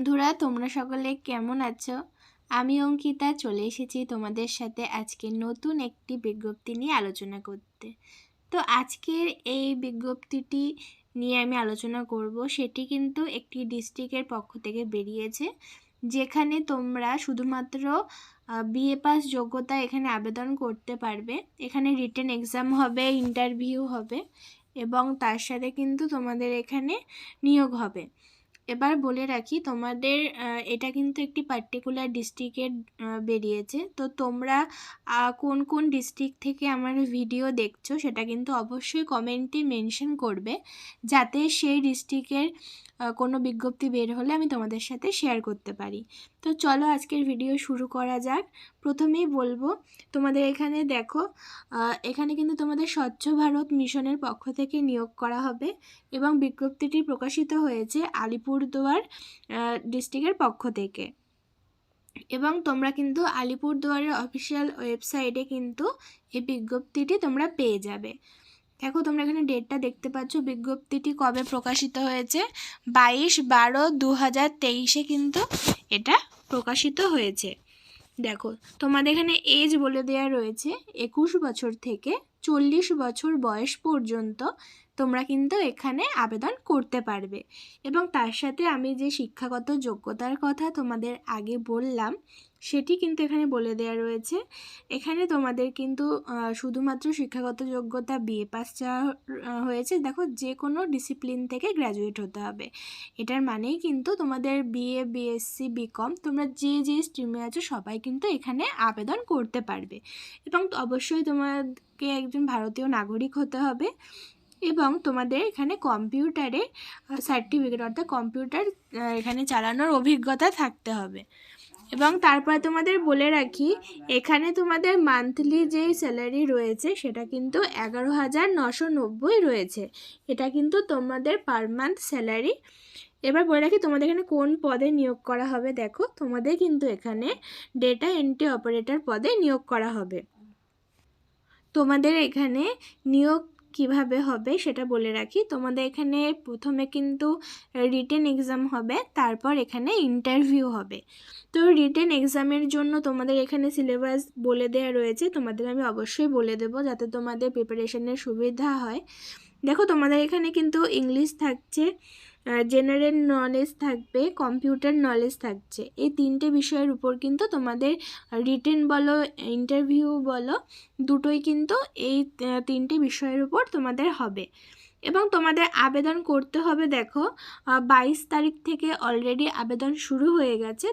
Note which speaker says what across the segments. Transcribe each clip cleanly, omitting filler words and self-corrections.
Speaker 1: বন্ধুরা, তোমরা সকলে কেমন আছো? আমি অঙ্কিতা চলে এসেছি তোমাদের সাথে আজকে নতুন একটি বিজ্ঞপ্তি নিয়ে আলোচনা করতে। তো আজকের এই বিজ্ঞপ্তিটি নিয়ে আমি আলোচনা করব। সেটি কিন্তু একটি ডিস্ট্রিক্টের পক্ষ থেকে বেরিয়েছে, যেখানে তোমরা শুধুমাত্র বিএ পাস যোগ্যতা এখানে আবেদন করতে পারবে। এখানে রিটেন এক্সাম হবে, ইন্টারভিউ হবে এবং তার সাথে কিন্তু তোমাদের এখানে নিয়োগ হবে। এবার বলে রাখি তোমাদের এটা কিন্তু একটি পার্টিকুলার ডিস্ট্রিক্টের বেরিয়েছে। তো তোমরা কোন কোন ডিস্ট্রিক্ট থেকে আমার ভিডিও দেখছো সেটা কিন্তু অবশ্যই কমেন্টে মেনশন করবে, যাতে সেই ডিস্ট্রিক্টের কোনো বিজ্ঞপ্তি বের হলে আমি তোমাদের সাথে শেয়ার করতে পারি। তো চলো আজকের ভিডিও শুরু করা যাক। প্রথমেই বলবো, তোমাদের এখানে দেখো, এখানে কিন্তু তোমাদের স্বচ্ছ ভারত মিশনের পক্ষ থেকে নিয়োগ করা হবে এবং বিজ্ঞপ্তিটি প্রকাশিত হয়েছে আলিপুরদুয়ার ডিস্ট্রিক্টের পক্ষ থেকে। এবং তোমরা কিন্তু আলিপুরদুয়ারের অফিসিয়াল ওয়েবসাইটে কিন্তু এই বিজ্ঞপ্তিটি তোমরা পেয়ে যাবে। দেখো, তোমরা এখানে ডেটটা দেখতে পাচ্ছ, বিজ্ঞপ্তিটি কবে প্রকাশিত হয়েছে, 22/12/2023 কিন্তু এটা প্রকাশিত হয়েছে। দেখো, তোমাদের এখানে এজ বলে দেওয়া রয়েছে 21 বছর থেকে 40 বছর বয়স পর্যন্ত তোমরা কিন্তু এখানে আবেদন করতে পারবে। এবং তার সাথে আমি যে শিক্ষাগত যোগ্যতার কথা তোমাদের আগে বললাম, সেটি কিন্তু এখানে বলে দেওয়া রয়েছে। এখানে তোমাদের কিন্তু শুধুমাত্র শিক্ষাগত যোগ্যতা বিএ পাস চাওয়া হয়েছে। দেখো, যে কোনো ডিসিপ্লিন থেকে গ্র্যাজুয়েট হতে হবে। এটার মানেই কিন্তু তোমাদের বিএ, বিএসসি, বিকম, তোমরা যে যে স্ট্রিমে আছো সবাই কিন্তু এখানে আবেদন করতে পারবে। এবং অবশ্যই তোমাকে একজন ভারতীয় নাগরিক হতে হবে এবং তোমাদের এখানে কম্পিউটারে সার্টিফিকেট অর্থাৎ কম্পিউটার এখানে চালানোর অভিজ্ঞতা থাকতে হবে। এবং তারপরে তোমাদের বলে রাখি, এখানে তোমাদের মান্থলি যে স্যালারি রয়েছে সেটা কিন্তু 11,990 রয়েছে। এটা কিন্তু তোমাদের পার মান্থ স্যালারি। এবার বলে রাখি তোমাদের এখানে কোন পদে নিয়োগ করা হবে। দেখো, তোমাদের কিন্তু এখানে ডেটা এন্ট্রি অপারেটর পদে নিয়োগ করা হবে। তোমাদের এখানে নিয়োগ কিভাবে হবে সেটা বলে রাখি। তোমাদের এখানে প্রথমে কিন্তু রিটেন এক্সাম হবে, তারপর এখানে ইন্টারভিউ হবে। তো রিটেন এক্সামের জন্য তোমাদের এখানে সিলেবাস বলে দেওয়া রয়েছে, তোমাদের আমি অবশ্যই বলে দেবো যাতে তোমাদের প্রিপারেশনের সুবিধা হয়। দেখো, তোমাদের এখানে কিন্তু ইংলিশ থাকছে, জেনারেল নলেজ থাকবে, কম্পিউটার নলেজ থাকছে। এই তিনটে বিষয়ের উপর কিন্তু তোমাদের রিটেন বলো, ইন্টারভিউ বলো, দুটোই কিন্তু এই তিনটে বিষয়ের উপর তোমাদের হবে। এবং তোমাদের আবেদন করতে হবে। দেখো, 22 তারিখ থেকে অলরেডি আবেদন শুরু হয়ে গেছে।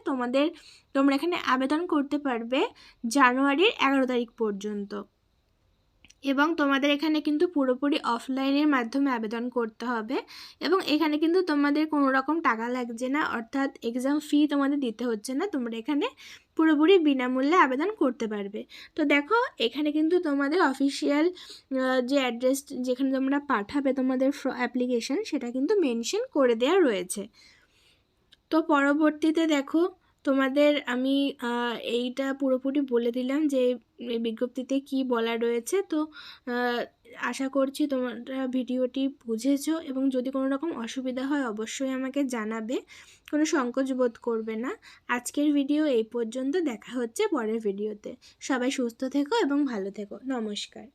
Speaker 1: তোমরা এখানে আবেদন করতে পারবে জানুয়ারির 11 তারিখ পর্যন্ত। এবং তোমাদের এখানে কিন্তু পুরোপুরি অফলাইনের মাধ্যমে আবেদন করতে হবে এবং এখানে কিন্তু তোমাদের কোনো রকম টাকা লাগছে না, অর্থাৎ এক্সাম ফি তোমাদের দিতে হচ্ছে না। তোমরা এখানে পুরোপুরি বিনামূল্যে আবেদন করতে পারবে। তো দেখো, এখানে কিন্তু তোমাদের অফিসিয়াল যে অ্যাড্রেস যেখানে তোমরা পাঠাবে তোমাদের অ্যাপ্লিকেশন, সেটা কিন্তু মেনশন করে দেওয়া রয়েছে। তো পরবর্তীতে দেখো, তোমাদের আমি এইটা পুরোপুরি বলে দিলাম যে এই বিজ্ঞপ্তিতে কি বলা রয়েছে। তো আশা করছি তোমরা ভিডিওটি বুঝেছো এবং যদি কোনো রকম অসুবিধা হয় অবশ্যই আমাকে জানাবে, কোনো সংকোচ বোধ করবে না। আজকের ভিডিও এই পর্যন্ত, দেখা হচ্ছে পরের ভিডিওতে। সবাই সুস্থ থেকো এবং ভালো থেকো। নমস্কার।